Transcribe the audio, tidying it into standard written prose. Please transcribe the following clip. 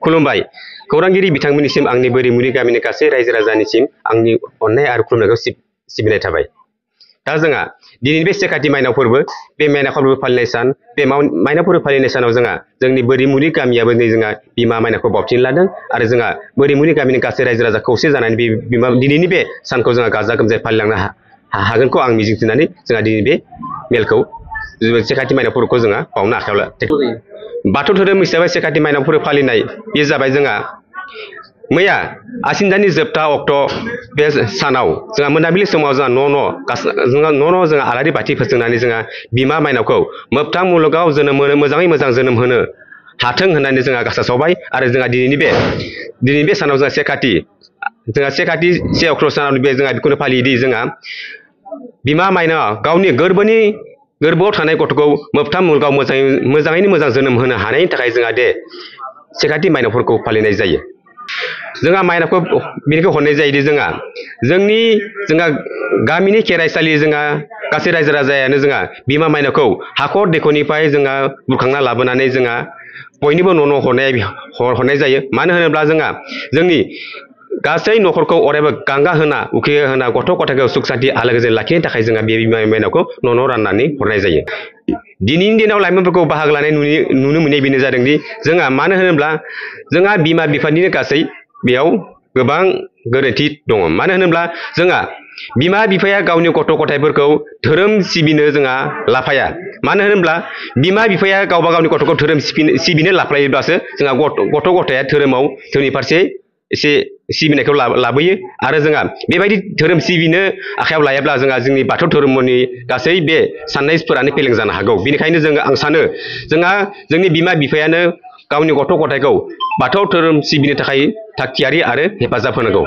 खुलुमबाय खौरांगिरि बिथांमोननिसिम आंनि बोरिमुरि गामिनि गासै रायजो राजानिसिम आंनि अननाय आरो खुलुमनायखौ सिबिनाय थाबाय। दा जोंहा दिनैनि बे सेकाति माइनाव फोरबो बे माइनाव फोरबो फालिनाय सान बे माइनाव फोरबो फालिनाय सानाव जोंहा जोंनि बोरिमुरि गामियाबो नै जोंहा बिमा माइनावखौ बावथिनो लादों आरो जोंहा बोरिमुरि गामिनि गासै रायजो राजा खौसे जानानै बे दिनैनि बे सानखौ जोंहा गाजा गोमजायै फालिलांनो हागोनखौ आं मिजिंथिनानै जोंहा दिनै बे मेलखौ सेकाति माइनाव फोरबोखौ जोंहा बावनो आखायाव लादों। बाथौ धोरोम हिसाबै सेकाति माइनाव फोरबो फालिनाय बे जाबाय जोंहा मैया आसिन दाननि जोबथा अक्ट' बे सानाव जोंहा मोनाबिलि समाव जोंहा न' न' जोंहा आलारि बाथि फोजोंनानै जोंहा बिमा माइनावखौ मोगथां मुलुगाव जोनोम होनो मोजाङै मोजां जोनोम होनो हाथों होननानै जोंहा गासा सावबाय आरो जोंहा दिनैनि बे सानाव जोंहा सेकाति 1 अक्ट' सानाव बे जोंहा बेखौनो फालियोदि जोंहा बिमा माइनावआ गावनि गोरबोआव थानाय गथ'खौ मोगथां मुलुगाव मोजाङैनो मोजां जोनोम होनो हानायनि थाखाय जोंहा सेकाति माइनावफोरखौ फालिनाय जायो। जोंहा माइनावखौ बेनिखौ हरनाय जायोदि जोंहा गामिनि खेराइसालि जोंहा गासै रायजो राजायानो जोंहा बिमा माइनावखौ हाखर दैखरनिफ्राय जोंहा बुरखांना लाबोनानै जोंहा बयनिबो न' न' हरनाय जायो। मानो होनोब्ला जोंहा जोंनि गासै न'खरखौ अरायबो गांगा होना उखैगा होना गथ' गथायखौ सुख सान्थि आलो गोजोन लाखिनो थाखाय जोंहा बे बिमा माइनावखौ न' न' राननानै हरनाय जायो। दिनैनि दिनाव लाइमोनफोरखौ बाहागो लानाय नुनो मोननाय बेनो जादोंदि जोंहा मानो होनोब्ला जोंहा बिमा बिफानिनो गासै बेयाव गोबां गोरोन्थि दङ। मानो होनोब्ला जोंहा बिमा बिफाया गावनि गथ' गथायफोरखौ धोरोम सिबिनो जोंहा लाफाया। मानो होनोब्ला बिमा बिफाया गावबा गावनि गथ'खौ धोरोम सिबिनो लाफ्लायोब्लासो जोंहा गथ' गथाया धोरोमनि फारसे एसे सिबिनायखौ लाबोयो आरो जोंहा बेबायदि धोरोम सिबिनो आखायाव लायाब्ला जोंहा जोंनि बाथौ धोरोमनि गासै बे साननायफोरानो फेलें जानो हागौ। बेनिखायनो आं सानो जोंनि बिमा बिफायानो गावनि गथ' गथायखौ बाथौ धोरोम सिबिनो थाखाय थाग थियारि आरो हेफाजाब होनांगौ।